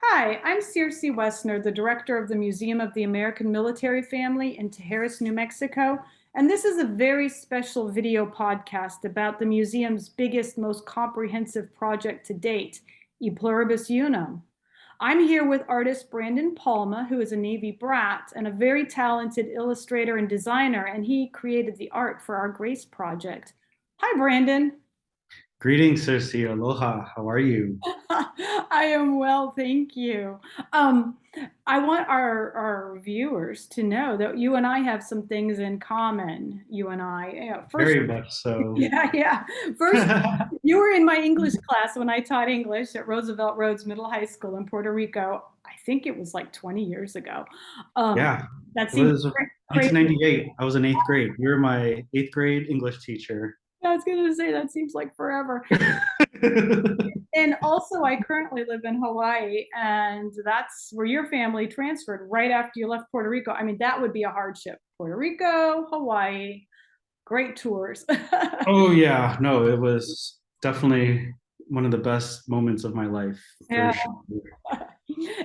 Hi, I'm Circe Woessner, the director of the Museum of the American Military Family in Tijeras, New Mexico. And this is a very special video podcast about the museum's biggest, most comprehensive project to date, E Pluribus Unum. I'm here with artist Brandon Palma, who is a Navy brat and a very talented illustrator and designer, and he created the art for our Grace project. Hi, Brandon. Greetings, Circe. Aloha. How are you? I am well, thank you. Um, I want our viewers to know that you and I have some things in common. You and I. First, Very much so. yeah. First, you were in my English class when I taught English at Roosevelt Roads Middle High School in Puerto Rico. I think it was like 20 years ago. Um, Yeah, that it seems was crazy. 1998. I was in eighth grade. You were my eighth grade English teacher. I was going to say that seems like forever. And also, I currently live in Hawaii, and that's where your family transferred right after you left Puerto Rico. I mean, that would be a hardship. Puerto Rico, Hawaii, great tours. Oh, yeah. No, it was definitely one of the best moments of my life, for Yeah. sure.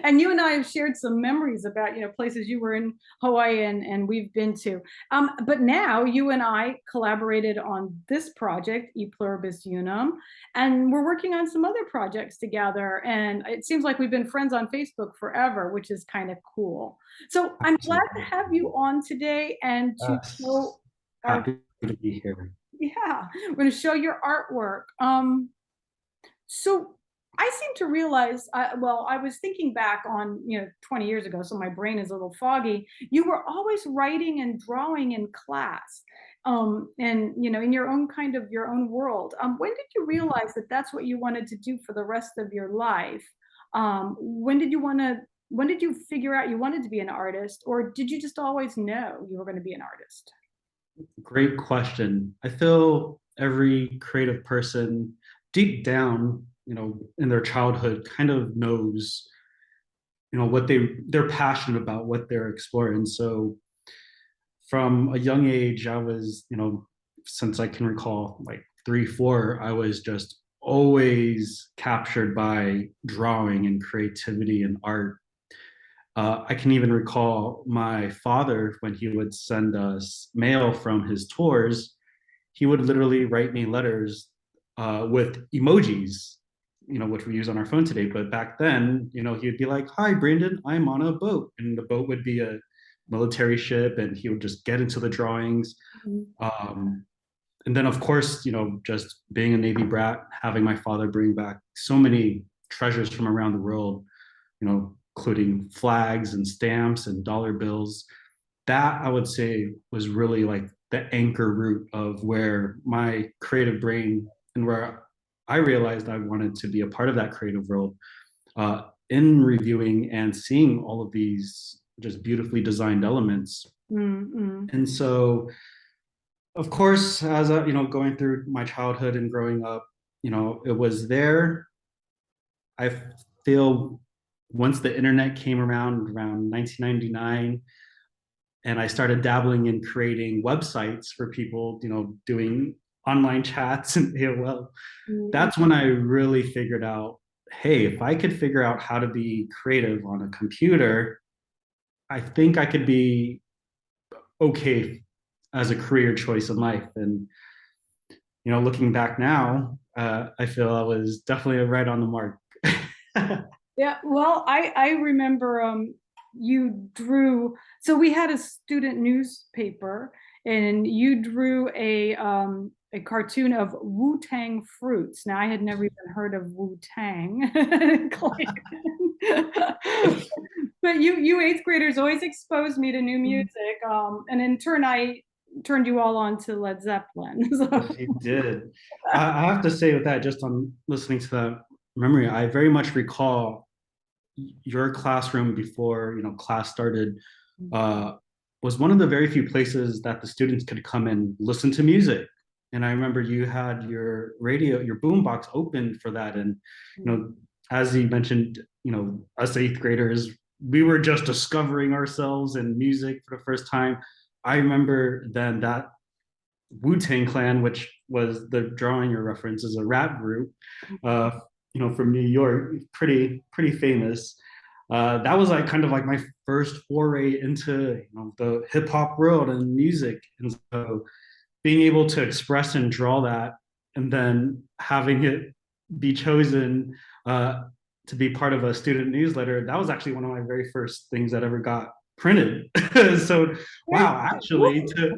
And you and I have shared some memories about, places you were in Hawaii and we've been to. But now you and I collaborated on this project, E Pluribus Unum, and we're working on some other projects together. And it seems like we've been friends on Facebook forever, which is kind of cool. So I'm glad to Absolutely. have you on today and to Yes. show our, Happy to be here. yeah, we're going to show your artwork. So I seem to realize, well, I was thinking back on, 20 years ago, so my brain is a little foggy. You were always writing and drawing in class, and in your own kind of your own world. When did you realize that that's what you wanted to do for the rest of your life? When did you want to? When did you figure out you wanted to be an artist, or did you just always know you were going to be an artist? Great question. I feel every creative person deep down, in their childhood kind of knows, what they're passionate about, what they're exploring. So from a young age, I was, since I can recall, like 3, 4, I was just always captured by drawing and creativity and art. I can even recall my father when he would send us mail from his tours, he would literally write me letters with emojis, which we use on our phone today. But back then, he'd be like, "Hi, Brandon, I'm on a boat," and the boat would be a military ship, and he would just get into the drawings. Um, and then, of course, just being a Navy brat, having my father bring back so many treasures from around the world, including flags and stamps and dollar bills. That I would say was really like the anchor root of where my creative brain and where I realized I wanted to be a part of that creative world in reviewing and seeing all of these just beautifully designed elements. Mm-hmm. And so, of course, as going through my childhood and growing up, it was there. I feel once the internet came around 1999, and I started dabbling in creating websites for people, doing online chats and AOL. That's when I really figured out, hey, if I could figure out how to be creative on a computer, I think I could be okay as a career choice in life. And looking back now, I feel I was definitely right on the mark. Yeah, well, I remember you drew. So we had a student newspaper, and you drew a cartoon of Wu Tang fruits. Now I had never even heard of Wu Tang, but you eighth graders always exposed me to new music, and in turn I turned you all on to Led Zeppelin. So, Yes, you did. I have to say with that, just on listening to that memory, I very much recall your classroom before class started uh, was one of the very few places that the students could come and listen to music. And I remember you had your radio, your boombox open for that. And as you mentioned, us eighth graders, we were just discovering ourselves and music for the first time. I remember then that Wu Tang Clan, which was the drawing your reference, is a rap group. Uh, from New York, pretty famous. That was like kind of like my first foray into the hip hop world and music, and so being able to express and draw that, and then having it be chosen to be part of a student newsletter, that was actually one of my very first things that ever got printed. So, wow, actually, to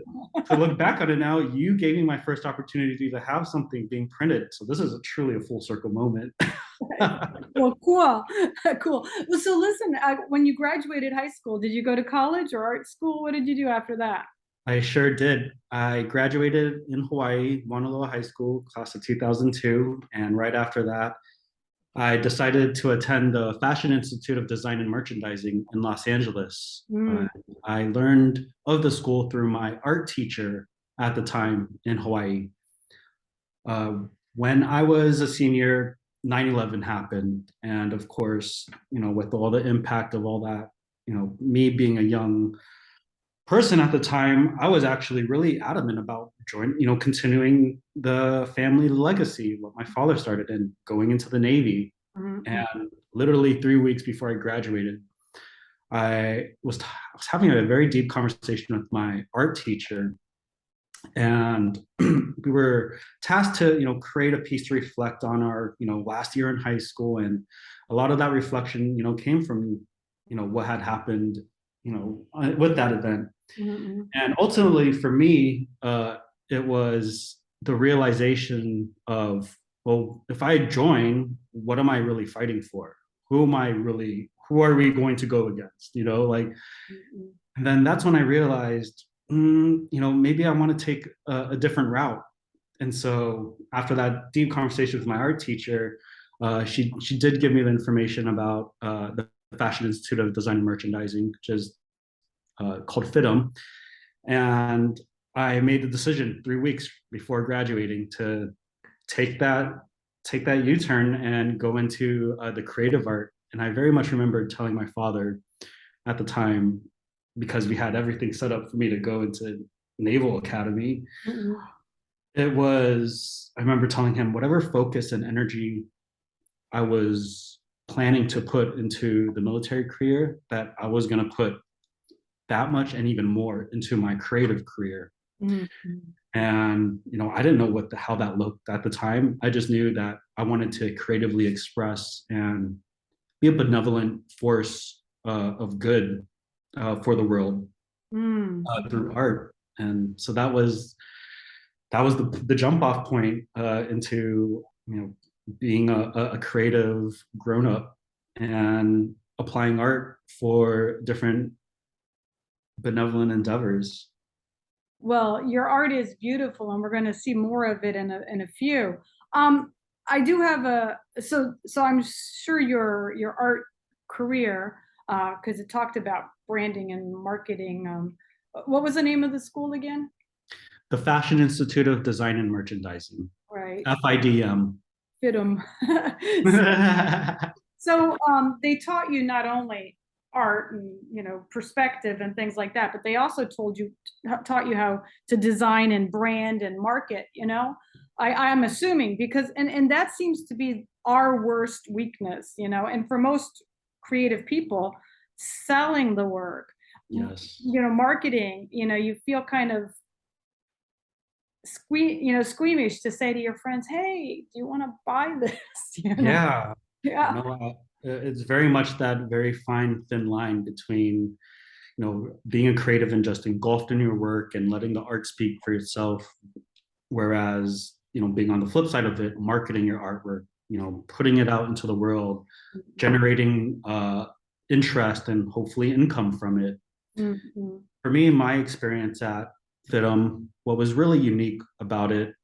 look back on it now, you gave me my first opportunity to have something being printed. So this is truly a full circle moment. Well, cool, cool. Well, so listen, when you graduated high school, did you go to college or art school? What did you do after that? I sure did. I graduated in Hawaii, Mauna Loa High School, class of 2002. And right after that, I decided to attend the Fashion Institute of Design and Merchandising in Los Angeles. Mm. I learned of the school through my art teacher at the time in Hawaii. When I was a senior, 9/11 happened. And of course, with all the impact of all that, me being a young person at the time, I was actually really adamant about continuing the family legacy, what my father started and going into the Navy. Mm-hmm. And literally 3 weeks before I graduated, I was having a very deep conversation with my art teacher, and we were tasked to create a piece to reflect on our last year in high school, and a lot of that reflection came from what had happened with that event. Mm-hmm. And ultimately, for me, it was the realization of, well, if I join, what am I really fighting for? Who are we going to go against? Mm-hmm. And then that's when I realized, maybe I want to take a different route. And so after that deep conversation with my art teacher, she did give me the information about the Fashion Institute of Design and Merchandising, which is called FITM. And I made the decision 3 weeks before graduating to take that U-turn and go into the creative art. And I very much remember telling my father at the time, because we had everything set up for me to go into Naval Academy. Mm-hmm. I remember telling him whatever focus and energy I was planning to put into the military career, that I was going to put that much and even more into my creative career. Mm-hmm. And I didn't know how that looked at the time. I just knew that I wanted to creatively express and be a benevolent force of good for the world through art. And so that was the jump off point into being a creative grown up and applying art for different benevolent endeavors. Well, your art is beautiful, and we're going to see more of it in a few. Um, I do have so I'm sure your art career, because it talked about branding and marketing. What was the name of the school again? The Fashion Institute of Design and Merchandising, Right, FIDM. FITM. So they taught you not only art and perspective and things like that, but they also taught you how to design and brand and market. I'm assuming, because and that seems to be our worst weakness. And for most creative people, selling the work, Yes. marketing, you feel kind of squeamish to say to your friends, hey, do you want to buy this? Yeah. Yeah. It's very much that very fine, thin line between, being a creative and just engulfed in your work and letting the art speak for yourself. Whereas, being on the flip side of it, marketing your artwork, putting it out into the world, generating interest and hopefully income from it. Mm-hmm. For me, my experience at FITM, what was really unique about it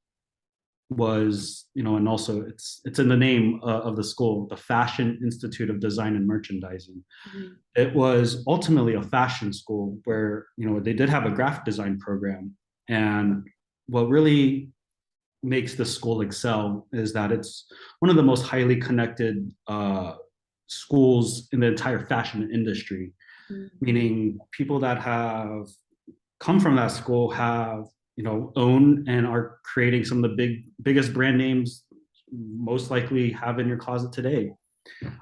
was, and also it's in the name of the school, the Fashion Institute of Design and Merchandising. Mm-hmm. It was ultimately a fashion school where, they did have a graphic design program. And what really makes the school excel is that it's one of the most highly connected schools in the entire fashion industry, Mm-hmm. meaning people that have come from that school have own and are creating some of the biggest brand names most likely have in your closet today.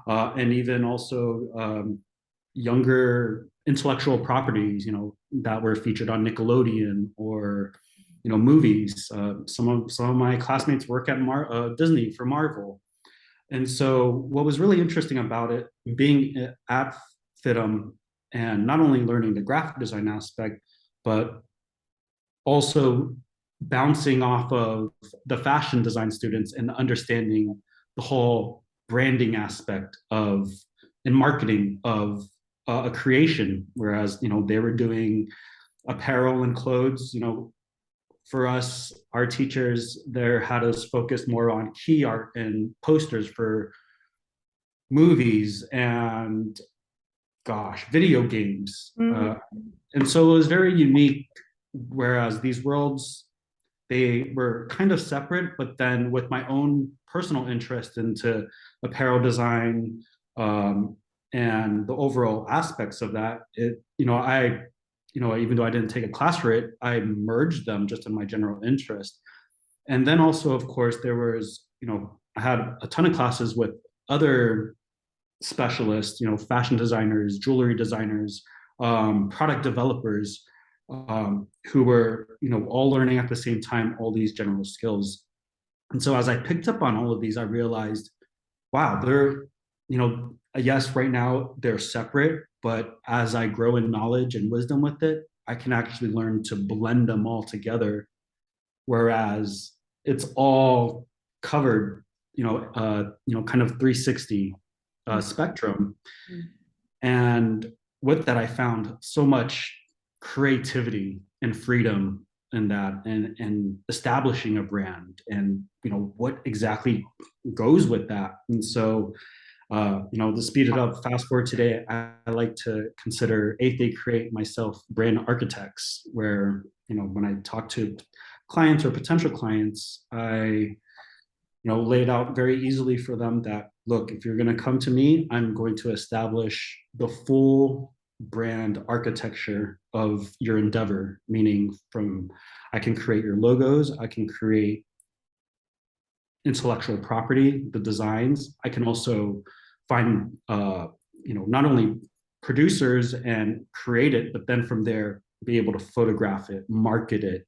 And even also younger intellectual properties, that were featured on Nickelodeon or, movies. Some of my classmates work at Disney for Marvel. And so what was really interesting about it, being at FITM and not only learning the graphic design aspect, but also bouncing off of the fashion design students and understanding the whole branding aspect of and marketing of a creation, whereas they were doing apparel and clothes. For us, our teachers there had us focus more on key art and posters for movies and, gosh, video games. And so it was very unique, whereas these worlds, they were kind of separate, but then with my own personal interest into apparel design, and the overall aspects of that, even though I didn't take a class for it, I merged them just in my general interest. And then also, of course, there was, I had a ton of classes with other specialists, fashion designers, jewelry designers, product developers, who were, all learning at the same time, all these general skills. And so as I picked up on all of these, I realized, wow, they're, yes, right now they're separate, but as I grow in knowledge and wisdom with it, I can actually learn to blend them all together. Whereas it's all covered, kind of 360 spectrum. And with that, I found so much creativity and freedom in that, and establishing a brand, and what exactly goes with that. And so to speed it up, fast forward today, I like to consider 8th Day Create myself brand architects, where when I talk to clients or potential clients, I lay it out very easily for them that, look, if you're going to come to me, I'm going to establish the full brand architecture of your endeavor, meaning I can create your logos, I can create intellectual property, the designs. I can also find, not only producers and create it, but then from there, be able to photograph it, market it,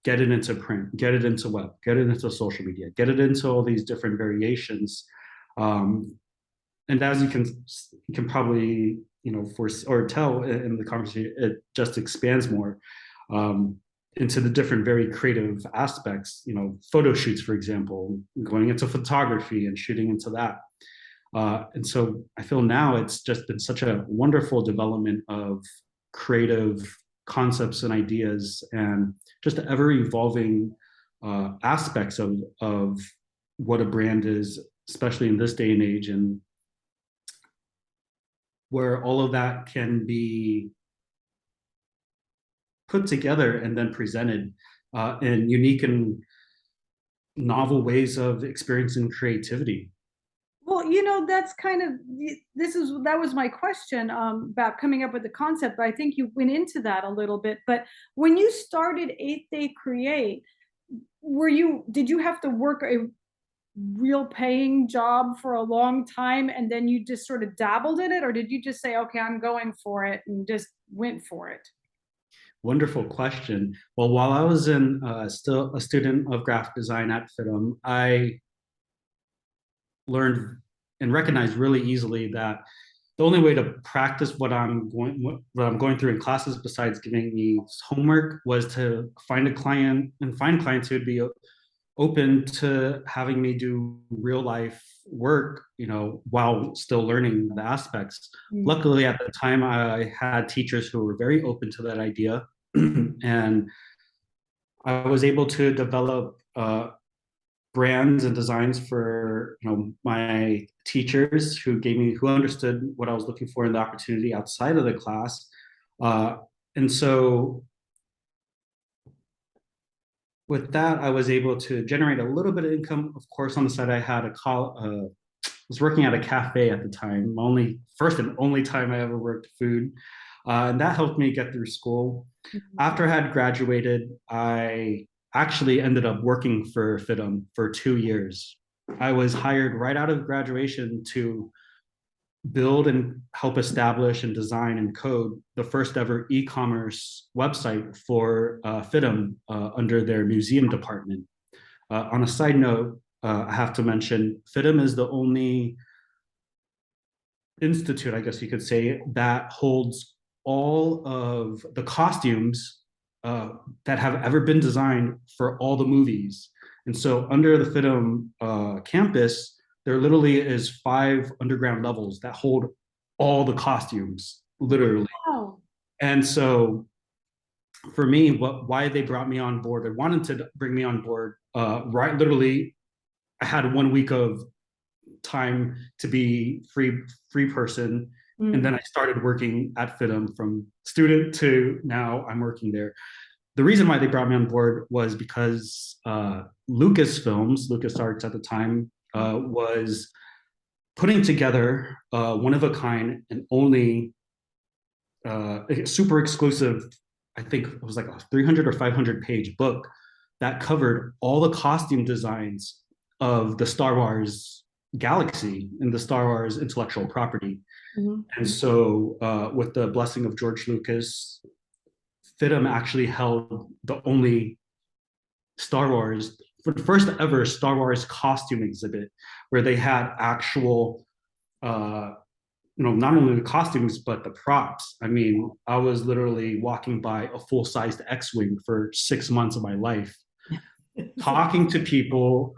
get it into print, get it into web, get it into social media, get it into all these different variations. And as you can probably, or tell in the conversation, it just expands more into the different very creative aspects, photo shoots, for example, going into photography and shooting into that. And so I feel now it's just been such a wonderful development of creative concepts and ideas, and just ever evolving aspects of what a brand is, especially in this day and age, and where all of that can be put together and then presented in unique and novel ways of experiencing creativity. Well, that's kind of, that was my question about coming up with the concept, but I think you went into that a little bit. But when you started 8th Day Create, did you have to work a real paying job for a long time and then you just sort of dabbled in it, or did you just say, okay, I'm going for it, and just went for it? Wonderful question. Well, while I was still a student of graphic design at FITM, I learned and recognized really easily that the only way to practice what I'm going through in classes, besides giving me homework, was to find clients who would be open to having me do real life work, while still learning the aspects. Luckily, at the time, I had teachers who were very open to that idea, and I was able to develop brands and designs for my teachers who understood what I was looking for in the opportunity outside of the class. And so with that, I was able to generate a little bit of income. Of course, on the side, I had was working at a cafe at the time, first and only time I ever worked food. And that helped me get through school. After I had graduated, I actually ended up working for FITM for 2 years. I was hired right out of graduation to build and help establish and design and code the first ever e-commerce website for FITM under their museum department. On a side note, I have to mention FITM is the only institute, I guess you could say, that holds all of the costumes that have ever been designed for all the movies. And so under the FITM campus, there literally is 5 underground levels that hold all the costumes, literally. Wow. And so for me, why they brought me on board, they wanted to bring me on board, right? Literally, I had 1 week of time to be free person, and then I started working at FITM from student to now I'm working there. The reason why they brought me on board was because Lucasfilms, LucasArts at the time, was putting together one of a kind and only super exclusive, I think it was like a 300 or 500 page book that covered all the costume designs of the Star Wars galaxy and the Star Wars intellectual property. Mm-hmm. And so, with the blessing of George Lucas, FITM actually held the only Star Wars, for the first ever Star Wars costume exhibit, where they had actual, not only the costumes but the props. I mean, I was literally walking by a full-sized X-wing for 6 months of my life, talking to people,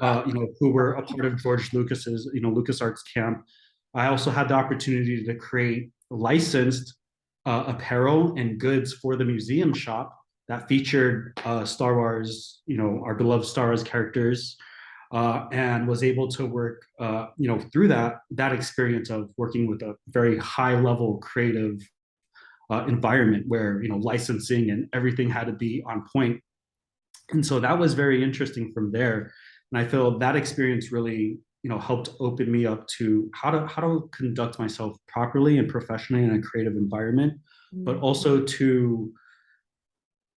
who were a part of George Lucas's, LucasArts camp. I also had the opportunity to create licensed apparel and goods for the museum shop that featured Star Wars, our beloved Star Wars characters, and was able to work, through that experience of working with a very high level creative environment where licensing and everything had to be on point. And so that was very interesting from there. And I feel that experience really, helped open me up to how to conduct myself properly and professionally in a creative environment, but also to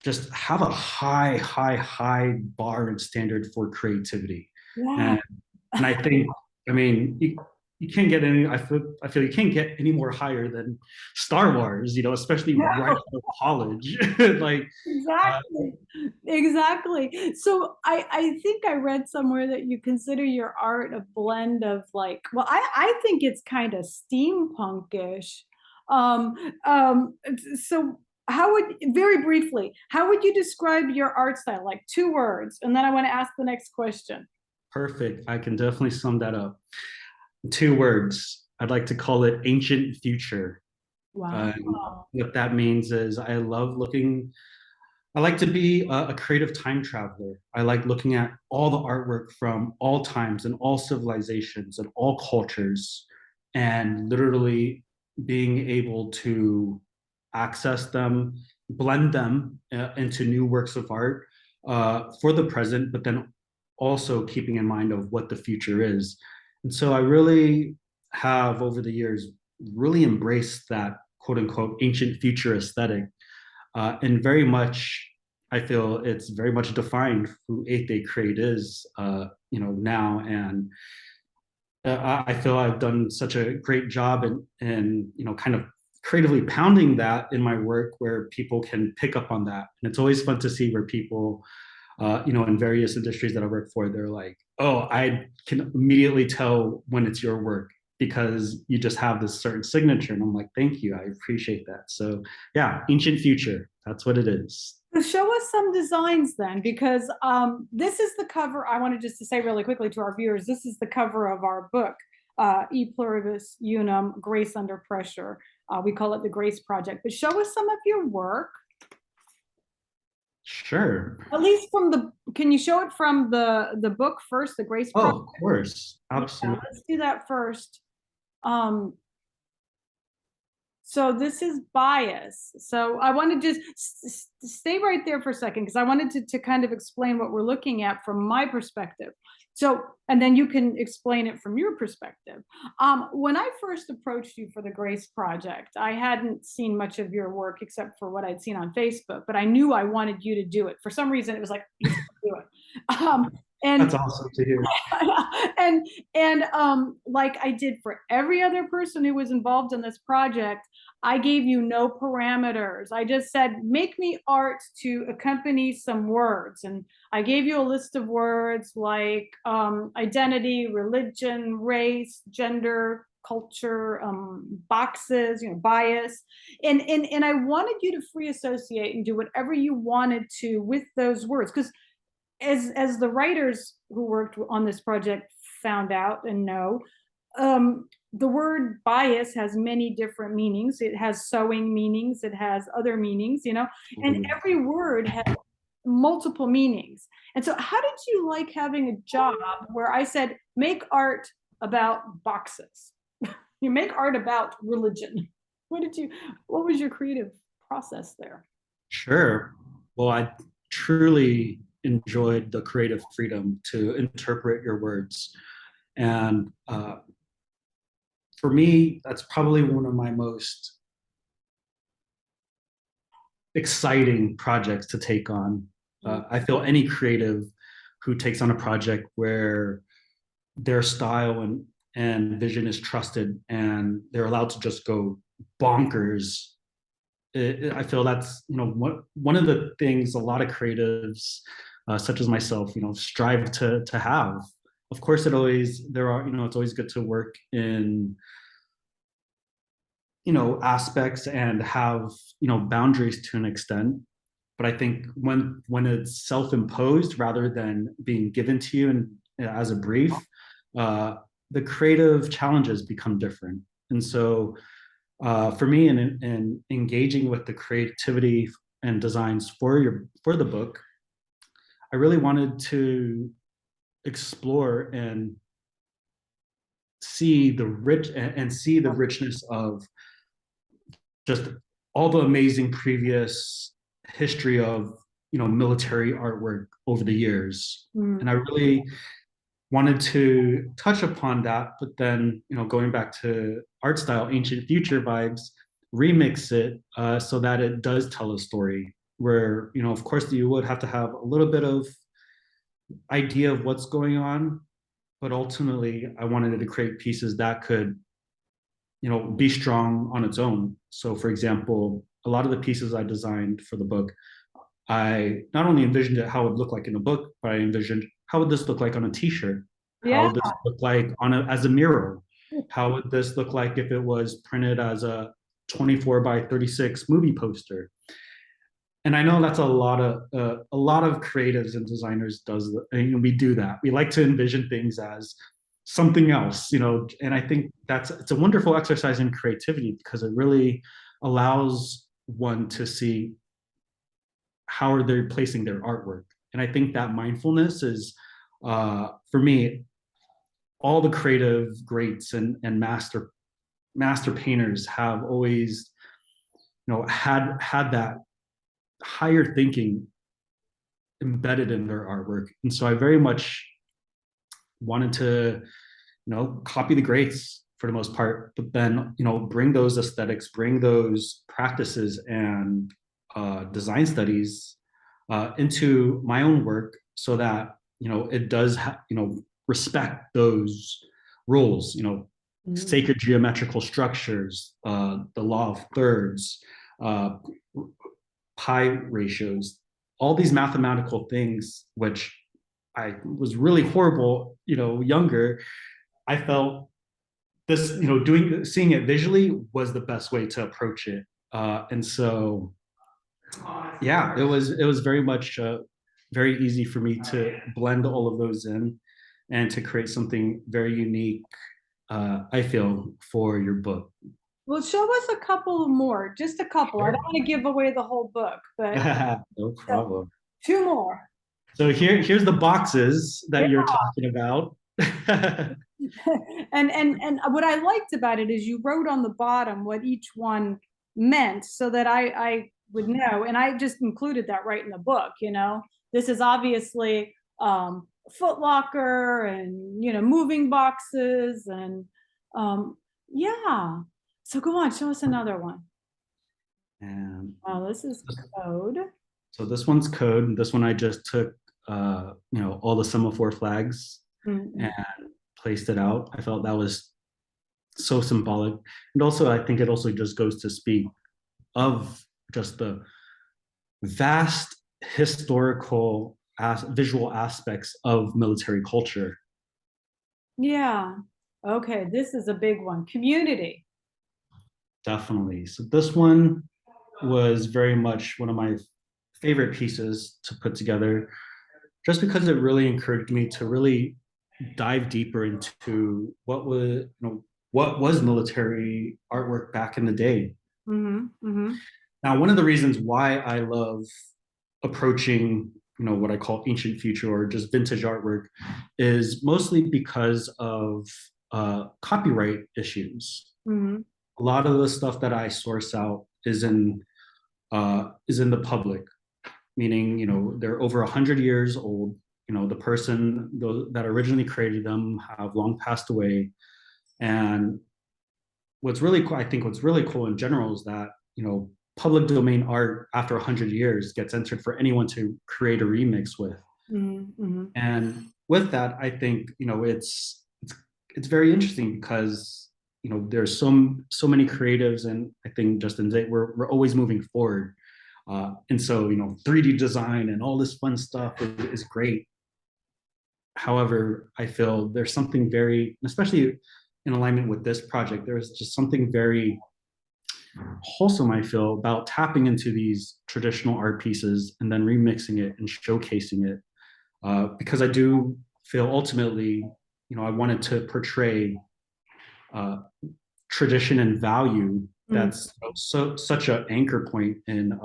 just have a high bar and standard for creativity. Yeah. And I think, I mean, you can't get any, I feel you can't get any more higher than Star Wars, especially right out of college. Like, Exactly. So I think I read somewhere that you consider your art a blend of like, well, I think it's kind of steampunkish. Um, so very briefly, how would you describe your art style? Like 2 words, and then I want to ask the next question. Perfect. I can definitely sum that up. 2 words. I'd like to call it ancient future. Wow. What that means is I like to be a creative time traveler. I like looking at all the artwork from all times and all civilizations and all cultures, and literally being able to access them, blend them into new works of art for the present, but then also keeping in mind of what the future is. And so I really have over the years really embraced that quote unquote ancient future aesthetic. And very much, I feel it's very much defined who 8th Day Crate is, now. And I feel I've done such a great job in kind of creatively pounding that in my work where people can pick up on that. And it's always fun to see where people, in various industries that I work for, they're like, oh, I can immediately tell when it's your work because you just have this certain signature. And I'm like, thank you, I appreciate that. So yeah, ancient future, that's what it is. So show us some designs then, because this is the cover. I wanted just to say really quickly to our viewers, this is the cover of our book, E Pluribus Unum, Grace Under Pressure. We call it the Grace Project. But show us some of your work. Sure. At least can you show it from the book first, the Grace Project? Oh, of course, absolutely. Yeah, let's do that first. So this is bias. So I want to just stay right there for a second because I wanted to kind of explain what we're looking at from my perspective. So, and then you can explain it from your perspective. When I first approached you for the Grace Project, I hadn't seen much of your work except for what I'd seen on Facebook, but I knew I wanted you to do it. For some reason, it was like, you do it. And That's awesome to hear. like I did for every other person who was involved in this project, I gave you no parameters. I just said, make me art to accompany some words. And I gave you a list of words like identity, religion, race, gender, culture, boxes, bias. And I wanted you to free associate and do whatever you wanted to with those words. Because as the writers who worked on this project found out and know, the word bias has many different meanings. It has sewing meanings, it has other meanings, and every word has multiple meanings. And so, how did you like having a job where I said, make art about boxes? You make art about religion. What was your creative process there? Sure. Well, I truly enjoyed the creative freedom to interpret your words. And for me, that's probably one of my most exciting projects to take on. I feel any creative who takes on a project where their style and vision is trusted and they're allowed to just go bonkers. I feel that's one of the things a lot of creatives, such as myself, strive to have. Of course, it's always good to work in aspects and have boundaries to an extent, but I think when it's self-imposed rather than being given to you and as a brief, uh, the creative challenges become different. And so for me, in engaging with the creativity and designs for the book, I really wanted to explore and see the richness of just all the amazing previous history of military artwork over the years. And I really wanted to touch upon that, but then going back to art style ancient future vibes, remix it so that it does tell a story where of course you would have to have a little bit of idea of what's going on, but ultimately I wanted to create pieces that could be strong on its own. So for example, a lot of the pieces I designed for the book, I not only envisioned it how it would look like in a book, but I envisioned how would this look like on a t-shirt? How would this look like as a mural? How would this look like if it was printed as a 24 by 36 movie poster? And I know that's a lot of creatives and designers does, and we do that. We like to envision things as something else, and I think it's a wonderful exercise in creativity because it really allows one to see how are they placing their artwork. And I think that mindfulness is, for me, all the creative greats and master painters have always, had that higher thinking embedded in their artwork. And so I very much wanted to, copy the greats for the most part, but then, bring those aesthetics, bring those practices and design studies into my own work so that, it does, respect those rules, sacred geometrical structures, the law of thirds, pi ratios, all these mathematical things, which I was really horrible, younger. I felt this, seeing it visually was the best way to approach it. And so, yeah, it was very much very easy for me to blend all of those in and to create something very unique, I feel, for your book. Well, show us a couple more, just a couple. I don't want to give away the whole book, but No problem. two more. So here's the boxes that you're talking about. And what I liked about it is you wrote on the bottom what each one meant so that I would know. And I just included that right in the book, This is obviously Foot Locker and, moving boxes and yeah. So go on, show us another one. And Oh, this is code. so this one's code. This one I just took all the semaphore flags Mm-hmm. and placed it out. I felt that was so symbolic. And also, I think it also just goes to speak of just the vast historical visual aspects of military culture. Yeah. Okay, this is a big one. Community. Definitely. So this one was very much one of my favorite pieces to put together, just because it really encouraged me to really dive deeper into what was military artwork back in the day. Mm-hmm. Mm-hmm. Now, one of the reasons why I love approaching what I call ancient future or just vintage artwork is mostly because of copyright issues. Mm-hmm. A lot of the stuff that I source out is in the public, meaning they're over 100 years old. The person that originally created them have long passed away, and what's really cool, I think what's really cool in general is that public domain art after 100 years gets entered for anyone to create a remix with. Mm-hmm. And with that, I think it's very interesting because there's so many creatives, and I think just in today we're always moving forward. And so 3D design and all this fun stuff is great. However, I feel there's something very, especially in alignment with this project, there's just something very wholesome, I feel, about tapping into these traditional art pieces and then remixing it and showcasing it. Because I do feel ultimately, I wanted to portray uh, tradition and value that's such an anchor point in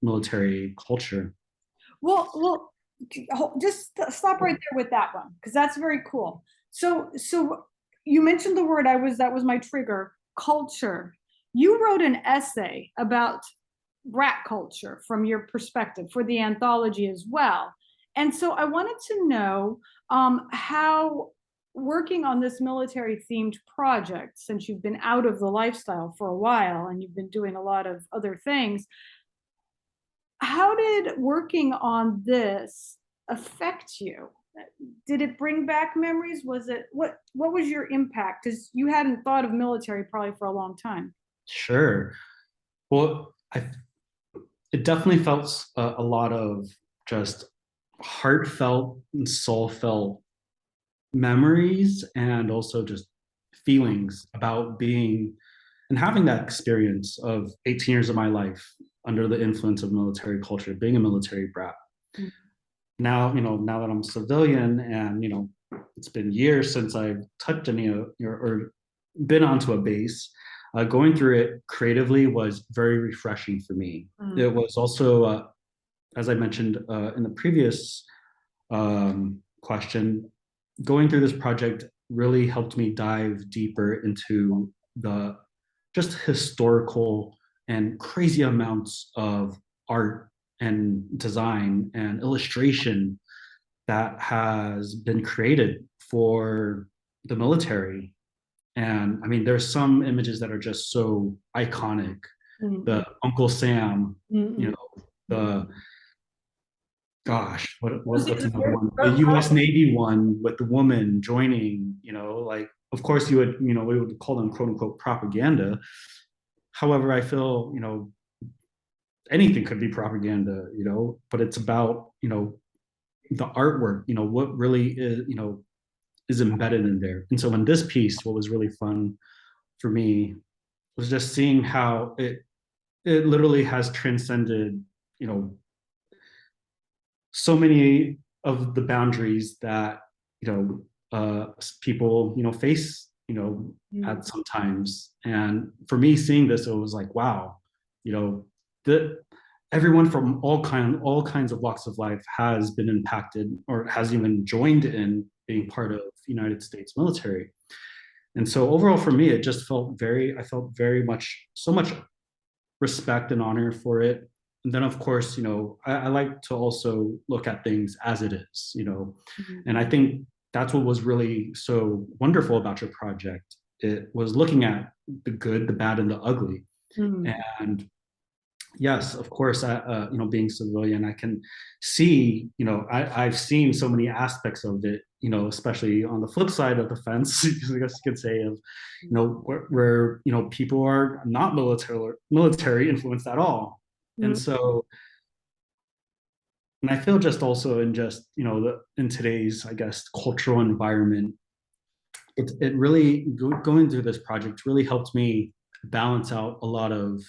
military culture. Well, just stop right there with that one because that's very cool. So you mentioned the word that was my trigger, culture. You wrote an essay about Brat culture from your perspective for the anthology as well. And so I wanted to know how working on this military themed project, since you've been out of the lifestyle for a while and you've been doing a lot of other things, how did working on this affect you? Did it bring back memories? What was your impact? Because you hadn't thought of military probably for a long time. Sure. Well, it definitely felt a lot of just heartfelt and soul-felt memories, and also just feelings about being and having that experience of 18 years of my life under the influence of military culture, being a military brat. Mm. Now that I'm civilian, and it's been years since I've touched any or been onto a base, going through it creatively was very refreshing for me. Mm. It was also, as I mentioned in the previous question, going through this project really helped me dive deeper into the just historical and crazy amounts of art and design and illustration that has been created for the military. And I mean, there's some images that are just so iconic. Mm. The Uncle Sam, Mm. the gosh, Was what's it another one? The U.S. Navy one with the woman joining. Like of course we would call them quote unquote propaganda. However, I feel anything could be propaganda, but it's about the artwork, what really is embedded in there. And so in this piece, what was really fun for me was just seeing how it literally has transcended so many of the boundaries that people face at some times. And for me, seeing this, it was like, wow, the everyone from all kinds of walks of life has been impacted or has even joined in being part of the United States military. And so overall for me, it just I felt very much, so much respect and honor for it. And then of course, I like to also look at things as it is, and I think that's what was really so wonderful about your project. It was looking at the good, the bad, and the ugly. Mm. And Yes, of course. Being civilian, I can see. I've seen so many aspects of it. Especially on the flip side of the fence, I guess you could say, of where people are not military influenced at all, and Mm, so and I feel just also in just in today's, I guess, cultural environment, it really going through this project really helped me balance out a lot of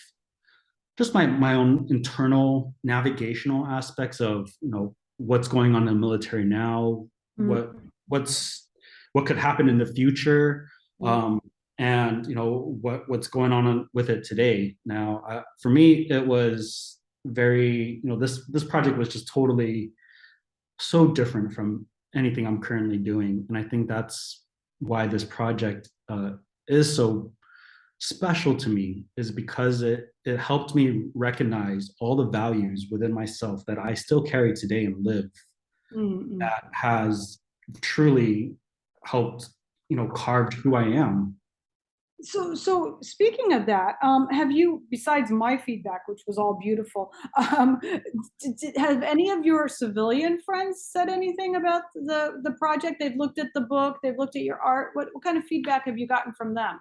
just my own internal navigational aspects of what's going on in the military now, what mm, what's what could happen in the future, mm, and what's going on with it today. Now, for me, it was very this project was just totally so different from anything I'm currently doing, and I think that's why this project is so special to me is because it helped me recognize all the values within myself that I still carry today and live mm, mm. that has truly helped carved who I am. So speaking of that, have you, besides my feedback, which was all beautiful, have any of your civilian friends said anything about the project? They've looked at the book, they've looked at your art. What kind of feedback have you gotten from them?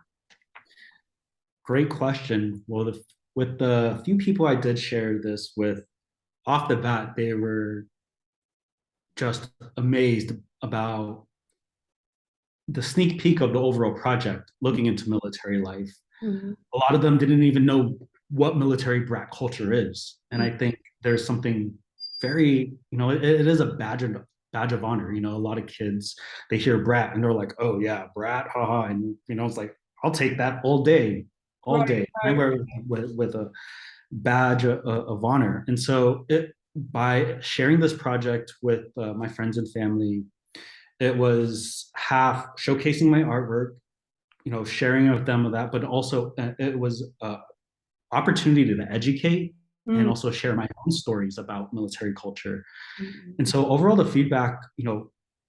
Great question. Well, with the few people I did share this with, off the bat they were just amazed about the sneak peek of the overall project looking into military life. Mhm. A lot of them didn't even know what military brat culture is. And I think there's something very, it is a badge of honor. A lot of kids, they hear brat and they're like, oh yeah, brat, haha. And it's like, I'll take that all day, all Right, day. I right. wear it with a badge of honor. And so by sharing this project with my friends and family, it was half showcasing my artwork, sharing with them of that, but also it was opportunity to educate and Mm, also share my own stories about military culture. mm, And so overall, the feedback,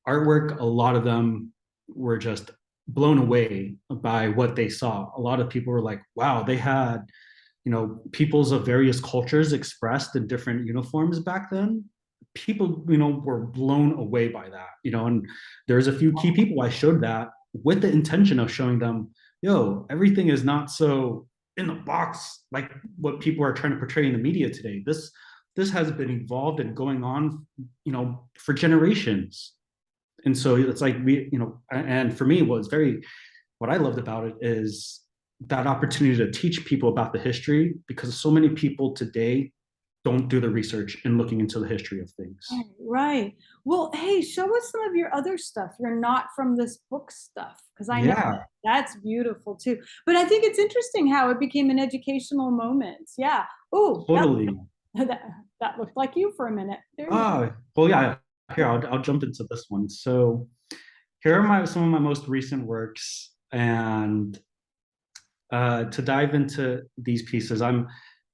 artwork, a lot of them were just blown away by what they saw. A lot of people were like, wow, they had, peoples of various cultures expressed in different uniforms back then. People, were blown away by that, and there's a few key people I showed that with the intention of showing them, yo, everything is not so in the box like what people are trying to portray in the media today. This has been evolved and going on, for generations. And so it's like and for me, what I loved about it is that opportunity to teach people about the history because so many people today don't do the research in looking into the history of things. right, right. Well, hey, show us some of your other stuff. You're not from this book stuff, because I know Yeah, that's beautiful too. But I think it's interesting how it became an educational moment. Yeah. Oh, that, totally. that that looked like you for a minute. There you Well, yeah. Here, I'll jump into this one. So here are some of my most recent works, and to dive into these pieces, I'm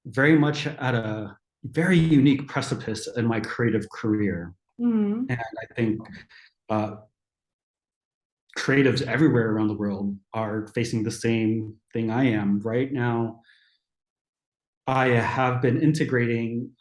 very much at a very unique precipice in my creative career, go. Hmm. and I think uh, creatives everywhere around the world are facing the same thing I am right now. I have been integrating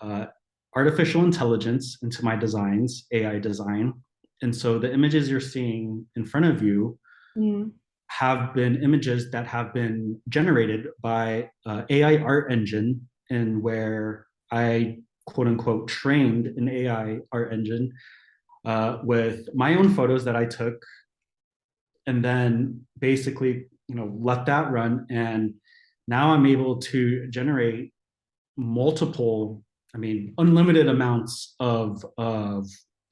artificial intelligence into my designs, AI design. And so the images you're seeing in front of you Hmm. have been images that have been generated by AI art engine, and where I quote unquote trained an AI art engine with my own photos that I took, and then basically let that run. And now I'm able to generate multiple, I mean, unlimited amounts of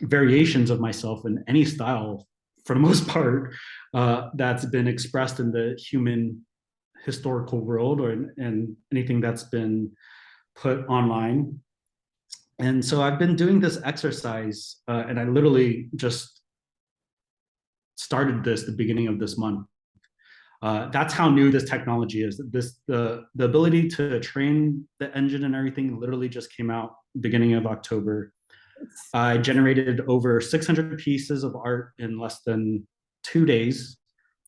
variations of myself in any style for the most part that's been expressed in the human historical world or in anything that's been put online. And so I've been doing this exercise, and I literally just started this the beginning of this month. That's how new this technology is. The ability to train the engine and everything literally just came out beginning of October. I generated over 600 pieces of art in less than 2 days,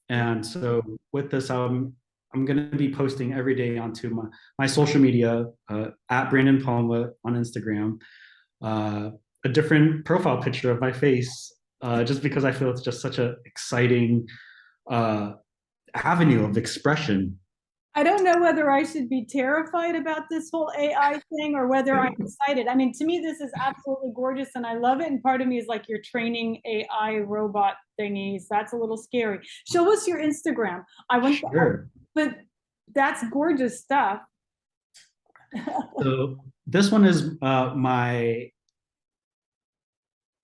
and so with this, I'm going to be posting every day onto my social media at Brandon Palma on Instagram, a different profile picture of my face, just because I feel it's just such an exciting uh, avenue of expression. I don't know whether I should be terrified about this whole AI thing or whether I'm excited. I mean, to me, this is absolutely gorgeous and I love it. And part of me is like, you're training AI robot thingies. That's a little scary. Show us your Instagram. I want, Sure. but that's gorgeous stuff. So this one is my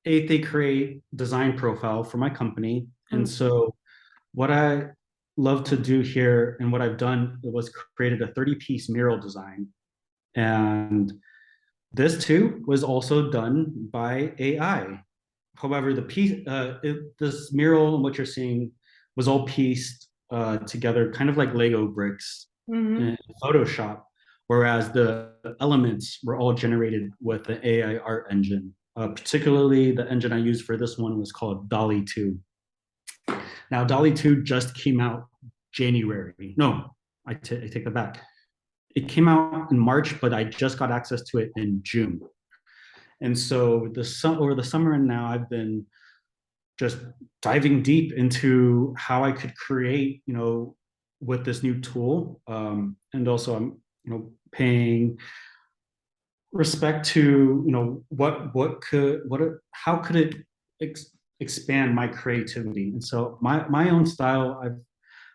8th Create design profile for my company. And so what I love to do here and what I've done was created a 30-piece mural design. And this too was also done by AI. However, the piece, this mural and what you're seeing was all pieced together, kind of like Lego bricks in Photoshop, whereas the elements were all generated with the AI art engine. Particularly, the engine I used for this one was called Dolly 2. Now, Dolly 2 just came out January. No, I take that back. It came out in March, but I just got access to it in June. And so over the summer and now I've been just diving deep into how I could create, with this new tool. And also I'm, paying respect to, how could it expand my creativity? And so my own style, I've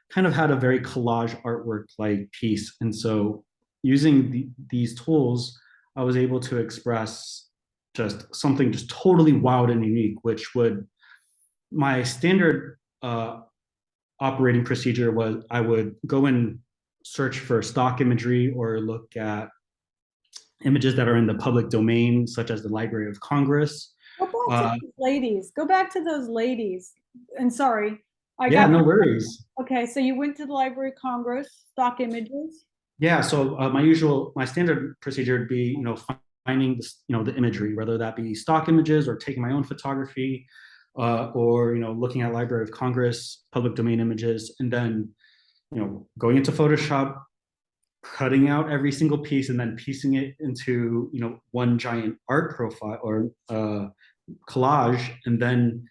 kind of had a very collage artwork like piece. And so using these tools, I was able to express just something just totally wild and unique, which would my standard operating procedure was I would go and search for stock imagery or look at images that are in the public domain, such as the Library of Congress. Go back to those ladies. Go back to those ladies. And sorry, yeah, no worries. Okay, so you went to the Library of Congress, stock images. Yeah, so my standard procedure would be, finding the imagery, whether that be stock images or taking my own photography, or looking at Library of Congress public domain images, and then going into Photoshop, cutting out every single piece, and then piecing it into one giant art profile or collage, and then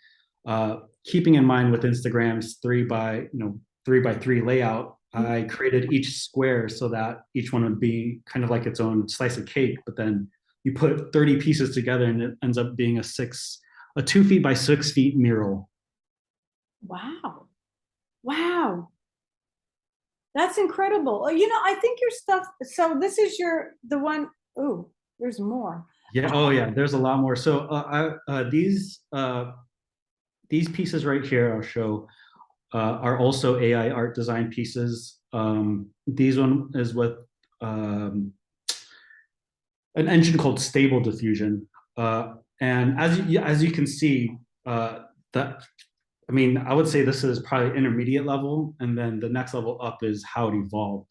keeping in mind with Instagram's 3x3 layout. I created each square so that each one would be kind of like its own slice of cake, but then you put 30 pieces together and it ends up being a 2 feet by 6 feet mural. Wow. Wow. That's incredible. I think your stuff, so this is the one, oh, there's more. Yeah, oh yeah, there's a lot more. So these pieces right here I'll show are also AI art design pieces. These one is with an engine called Stable Diffusion. And as you can see, that I would say this is probably intermediate level, and then the next level up is how it evolved.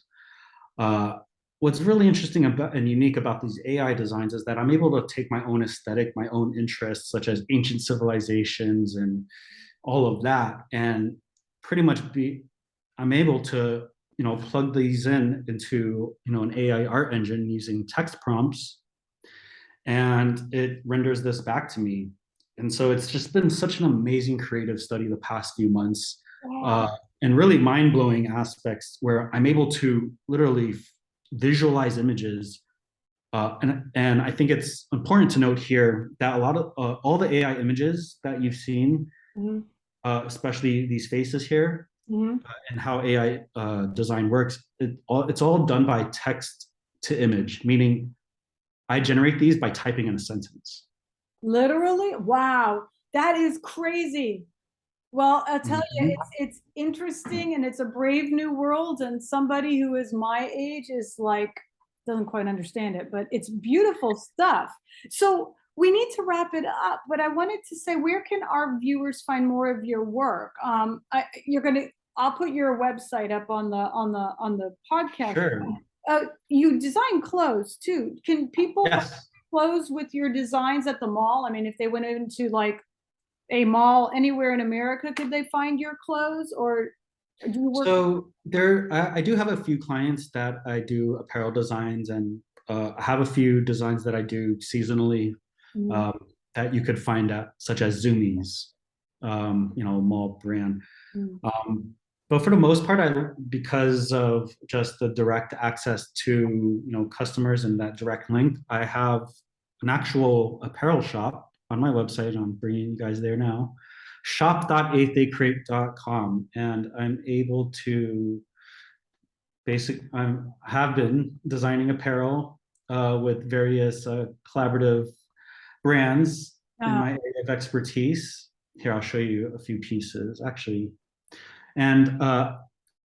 What's really interesting about and unique about these AI designs is that I'm able to take my own aesthetic, my own interests, such as ancient civilizations and all of that, and pretty much I'm able to plug these into an AI art engine using text prompts, and it renders this back to me. And so it's just been such an amazing creative study the past few months, and really mind-blowing aspects where I'm able to literally visualize images. And I think it's important to note here that a lot of all the AI images that you've seen, especially these faces here, and how AI design works, it's all done by text to image, meaning I generate these by typing in a sentence. Literally? Wow. That is crazy. Well, I'll tell you, it's interesting and it's a brave new world. And somebody who is my age is like, doesn't quite understand it, but it's beautiful stuff. So we need to wrap it up, but I wanted to say, where can our viewers find more of your work? I'll put your website up on the podcast. Sure. You design clothes too. Can people buy Yes. clothes with your designs at the mall? I mean, if they went into like a mall anywhere in America, could they find your clothes? Or Do you work? So I do have a few clients that I do apparel designs, and I have a few designs that I do seasonally, Mm, um, that you could find at, such as Zoomies, mall brand. mm. Um, but for the most part, because of just the direct access to customers and that direct link, I have an actual apparel shop on my website. I'm bringing you guys there now. Shop.8theycreate.com, and I'm able to I have been designing apparel with various collaborative brands in Uh, my area of expertise. Here, I'll show you a few pieces actually. And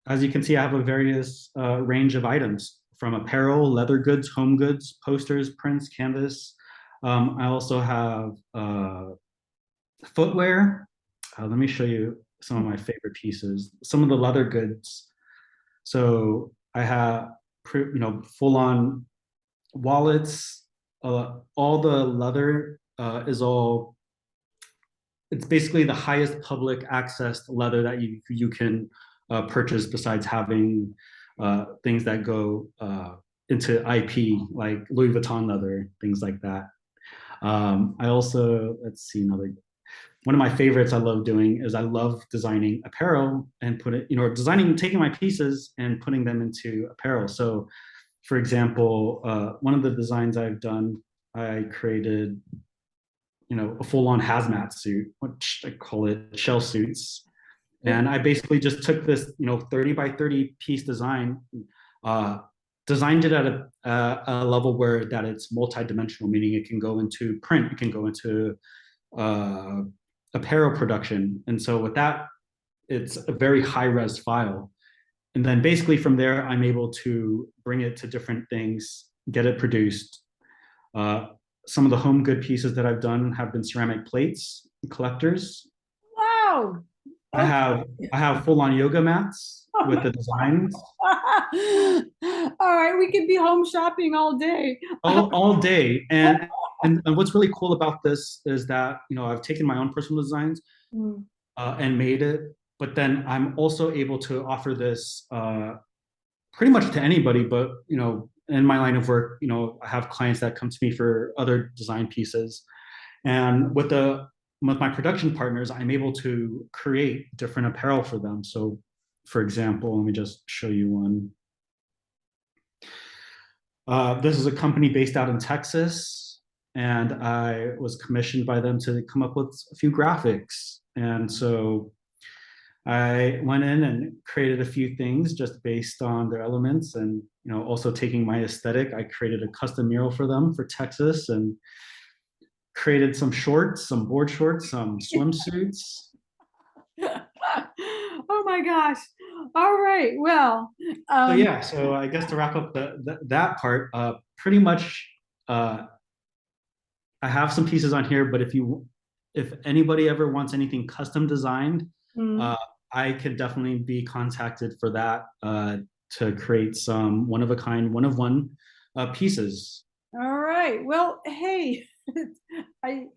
as you can see, I have a various range of items from apparel, leather goods, home goods, posters, prints, canvas. I also have footwear. Let me show you some of my favorite pieces. Some of the leather goods. So I have, full on wallets. All the leather is all. It's basically the highest public access leather that you can purchase, besides having things that go into IP, like Louis Vuitton leather, things like that. I also, let's see, another one of my favorites I love doing is I love designing apparel and taking my pieces and putting them into apparel. So, for example, one of the designs I've done, I created, a full-on hazmat suit, which I call it shell suits. And I basically just took this, 30 by 30 piece design, uh, designed it at a level where that it's multi-dimensional, meaning it can go into print, it can go into uh, apparel production. And so with that, it's a very high res file. And then basically from there, I'm able to bring it to different things, get it produced. Uh, some of the home good pieces that I've done have been ceramic plates, collectors. wow. I Okay. have I have full on yoga mats Oh with my the designs All right, we could be home shopping all day. all day. And what's really cool about this is that I've taken my own personal designs Mm, and made it, but then I'm also able to offer this pretty much to anybody. But in my line of work, I have clients that come to me for other design pieces, and with my production partners, I'm able to create different apparel for them. So, for example, let me just show you one. This is a company based out in Texas, and I was commissioned by them to come up with a few graphics. And so I went in and created a few things just based on their elements, and also taking my aesthetic. I created a custom mural for them for Texas, and created some shorts, some board shorts, some swimsuits. oh my gosh. All right. Well, So um, yeah, so I guess to wrap up that part, pretty much, uh, I have some pieces on here, but if anybody ever wants anything custom designed, mm, uh, I could definitely be contacted for that, to create some one of a kind, one of one pieces. all right. Well, hey, I,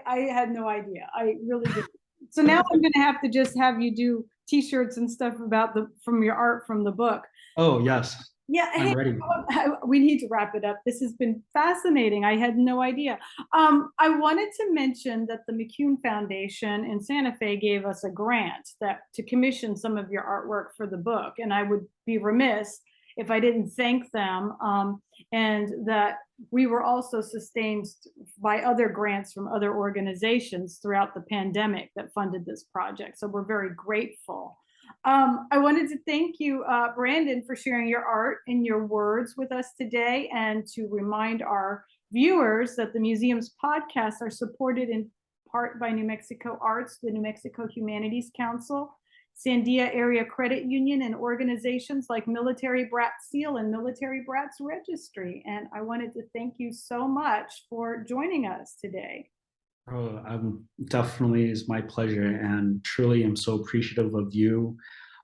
I had no idea. I really did. So now I'm going to have to just have you do T-shirts and stuff about from your art from the book. Oh yes, Yeah, I'm hey, ready. we need to wrap it up. This has been fascinating. I had no idea. I wanted to mention that the McCune Foundation in Santa Fe gave us a grant to commission some of your artwork for the book, and I would be remiss if I didn't thank them. And that we were also sustained by other grants from other organizations throughout the pandemic that funded this project. So we're very grateful. I wanted to thank you, Brandon, for sharing your art and your words with us today, and to remind our viewers that the museum's podcasts are supported in part by New Mexico Arts, the New Mexico Humanities Council, Sandia Area Credit Union, and organizations like Military Brats Seal and Military Brats Registry. And I wanted to thank you so much for joining us today. Oh, I'm definitely is my pleasure, and truly am so appreciative of you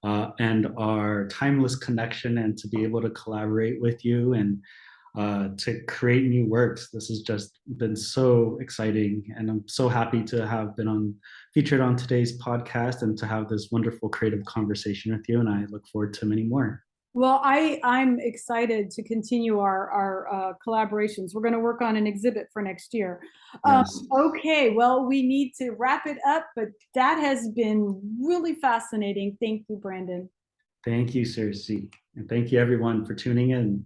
and our timeless connection, and to be able to collaborate with you. And to create new works. This has just been so exciting, and I'm so happy to have been featured on today's podcast and to have this wonderful creative conversation with you. And I look forward to many more. Well, I'm excited to continue our collaborations. We're going to work on an exhibit for next year. Yes. Okay, well, we need to wrap it up, but that has been really fascinating. Thank you, Brandon. Thank you, Circe. And thank you, everyone, for tuning in.